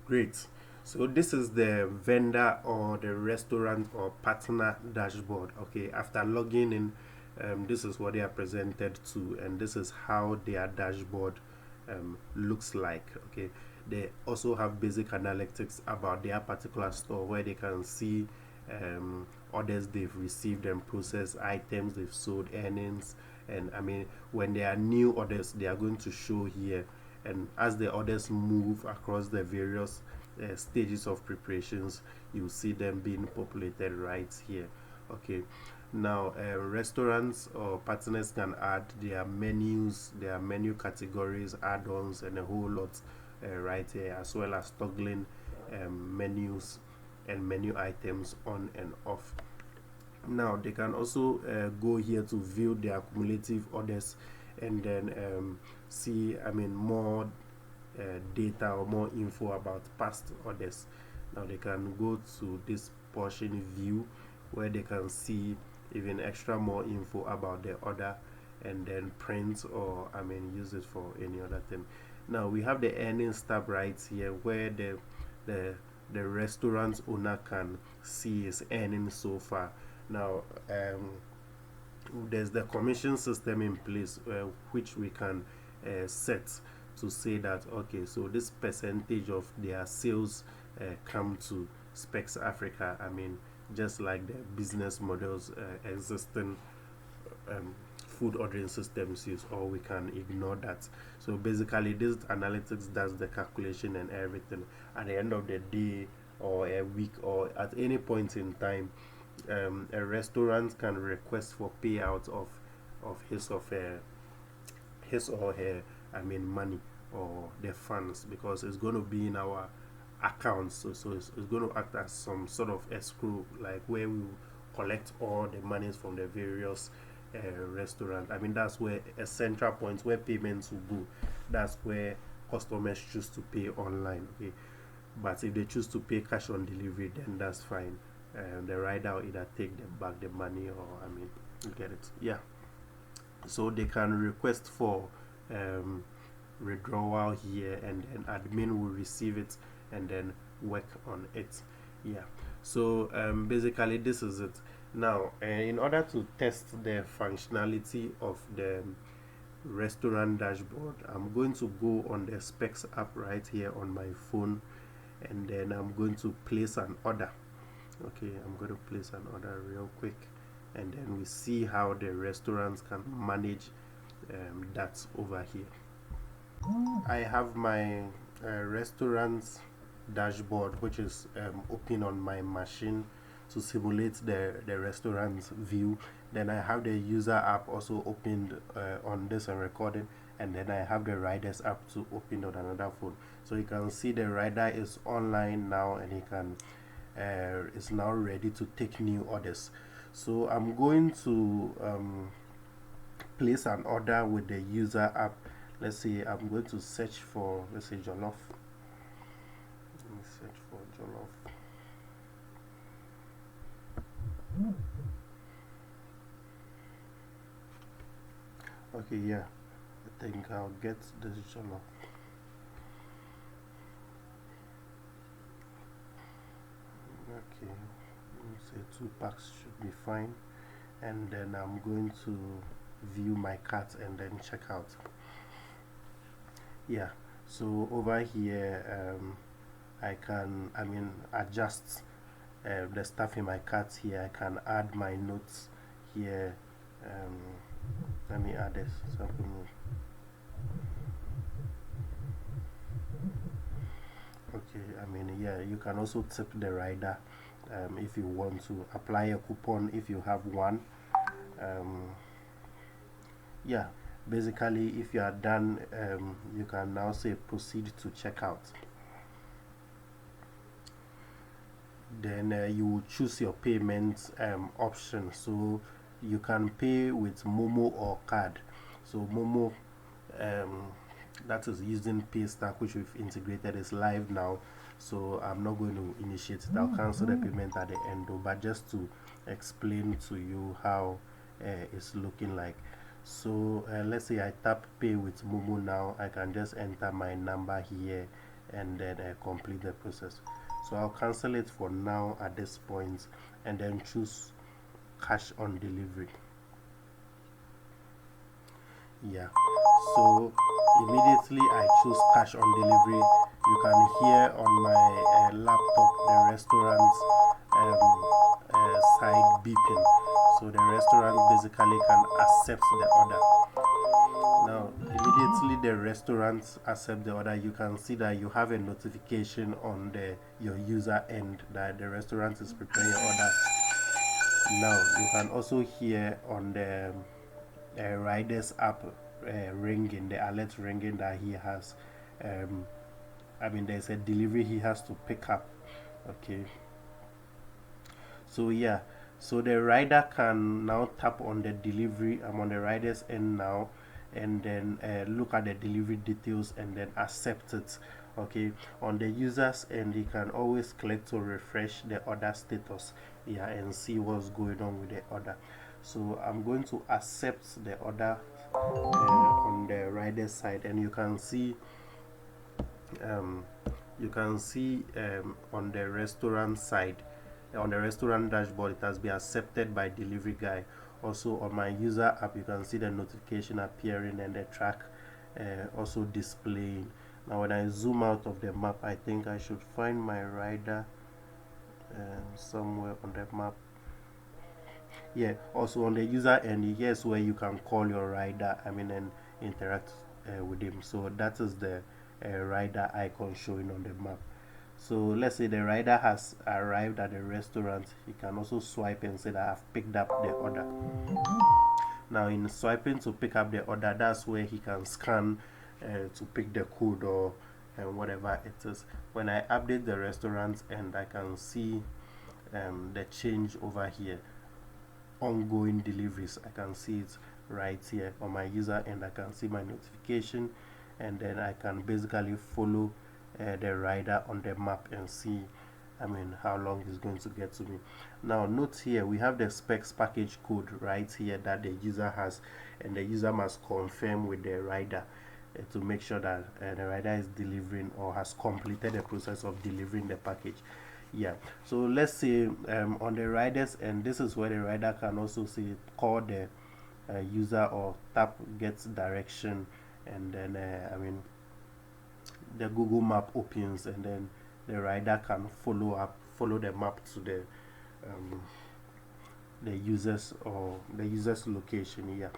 Great. So this is the vendor or the restaurant or partner dashboard. Okay, after logging in, this is what they are presented to, and this is how their dashboard looks like. Okay, they also have basic analytics about their particular store where they can see orders they've received and processed, items they've sold, earnings, and I mean when there are new orders, they are going to show here, and as the orders move across the various stages of preparations, you see them being populated right here. Okay, now restaurants or partners can add their menus, their menu categories, add-ons, and a whole lot right here, as well as toggling menus and menu items on and off. Now they can also go here to view their cumulative orders, and then see, I mean, more data or more info about past orders. Now they can go to this portion view where they can see even extra more info about the order, and then print, or I mean use it for any other thing. Now we have the earnings tab right here where the the restaurant owner can see his earnings so far. Now there's the commission system in place which we can set to say that okay, so this percentage of their sales come to Spex Africa. I mean, just like the business models existing food ordering systems use, or we can ignore that. So basically this analytics does the calculation and everything. At the end of the day or a week or at any point in time, a restaurant can request for payout of his or her, I mean, money or the funds, because it's going to be in our accounts. So it's going to act as some sort of escrow, like where we collect all the monies from the various restaurant. I mean, that's where a central point where payments will go. That's where customers choose to pay online. Okay, but if they choose to pay cash on delivery, then that's fine. The rider will either take them back the money, or I mean, you get it. Yeah. So they can request for um, withdrawal here, and then admin will receive it and then work on it. Yeah. So basically this is it. Now in order to test the functionality of the restaurant dashboard, I'm going to go on the Spex app right here on my phone, and then I'm going to place an order. Okay, I'm going to place an order real quick, and then we see how the restaurants can manage that over here. I have my restaurant's dashboard, which is open on my machine to simulate the restaurant's view. Then I have the user app also opened on this and recording, and then I have the riders app to open on another phone. So you can see the rider is online now, and he can is now ready to take new orders. So I'm going to place an order with the user app. Let's say I'm going to search for, let's say, jollof. Let me search for jollof. Okay, yeah, I think I'll get this jollof. Okay, let me say 2 packs should be fine, and then I'm going to view my cart and then check out. Yeah, so over here I can, I mean, adjust the stuff in my cart here. I can add my notes here. Let me add this sample note. Okay, I mean, yeah, you can also tip the rider if you want to apply a coupon if you have one. um, yeah, basically if you are done, you can now say proceed to checkout. Then you will choose your payment option. So you can pay with Momo or card. So Momo, um, that is using Paystack, which we've integrated, is live now. So I'm not going to initiate it. I'll cancel the payment at the end though, but just to explain to you how it's looking like. So let's say I tap pay with Momo now. I can just enter my number here, and then complete the process. So I'll cancel it for now at this point and then choose cash on delivery. Yeah, so immediately I choose cash on delivery. You can hear on my laptop the restaurant side beeping, so the restaurant basically can accept the order. Now immediately the restaurants accept the order, you can see that you have a notification on your user end that the restaurant is preparing your order. Now you can also hear on the rider's app ringing, the alert ringing that he has. There's a delivery he has to pick up. Okay. So yeah, so the rider can now tap on the delivery. I'm on the rider's end now, and then look at the delivery details and then accept it. Okay, on the user's end, he can always click to refresh the order status, yeah, and see what's going on with the order. So I'm going to accept the order on the rider's side, and you can see on the restaurant side, on the restaurant dashboard, it has been accepted by delivery guy. Also on my user app, you can see the notification appearing and the track also displaying. Now when I zoom out of the map, I think I should find my rider somewhere on the map. Yeah, also on the user end, here's where you can call your rider, and interact with him. So that is the rider icon showing on the map. So let's say the rider has arrived at the restaurant, he can also swipe and say that I've picked up the order. Now in swiping to pick up the order, that's where he can scan to pick the code or whatever it is. When I update the restaurant, and I can see the change over here, ongoing deliveries, I can see it right here on my user end. I can see my notification, and then I can basically follow the rider on the map and see how long it's going to get to me. Now note here we have the Spex package code right here that the user has, and the user must confirm with the rider to make sure that the rider is delivering or has completed the process of delivering the package. Yeah, so let's say on the riders, and this is where the rider can also see call the user or tap get direction, and then the Google map opens, and then the rider can follow the map to the user's location. Yeah,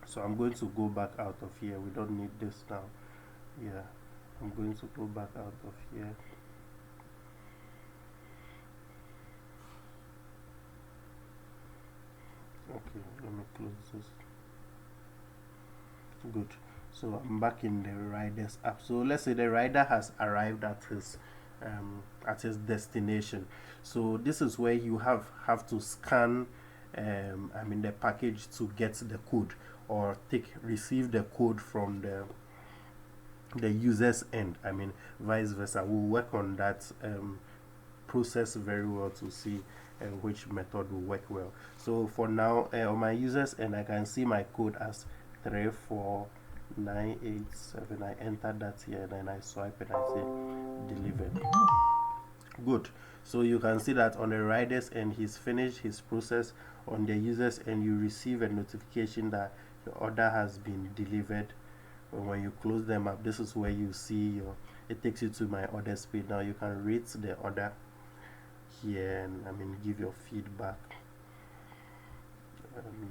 so I'm going to go back out of here. We don't need this now. Yeah, I'm going to go back out of here. Okay, let me close this. Good. So I'm back in the rider's app. So let's say the rider has arrived at his destination. So this is where you have to scan the package to get the code, or receive the code from the user's end. Vice versa. We'll work on that process very well to see which method will work well. So for now, on my user's end, I can see my code as 34987. I entered that here, and then I swipe and I say delivered. Good. So you can see that on the rider's end, he's finished his process. On the user's end, you receive a notification that your order has been delivered. When you close them up, this is where you see it takes you to my orders page. Now you can rate the order here, and give your feedback.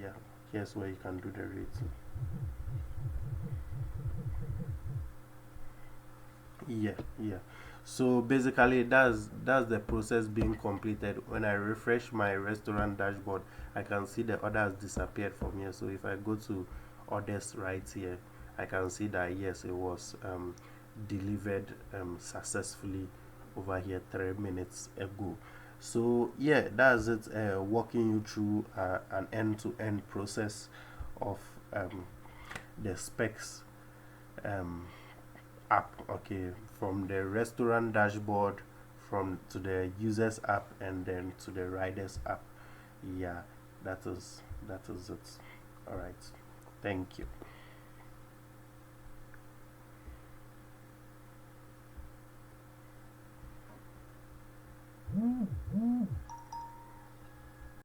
Yeah, here's where you can do the rating. Yeah. So basically that's the process being completed. When I refresh my restaurant dashboard, I can see the order has disappeared from here. So if I go to orders right here, I can see that yes, it was delivered successfully over here 3 minutes ago. So yeah, that's it, walking you through an end-to-end process of the Spex app. Okay, from the restaurant dashboard, to the users app, and then to the riders app. Yeah, that is it. All right, thank you.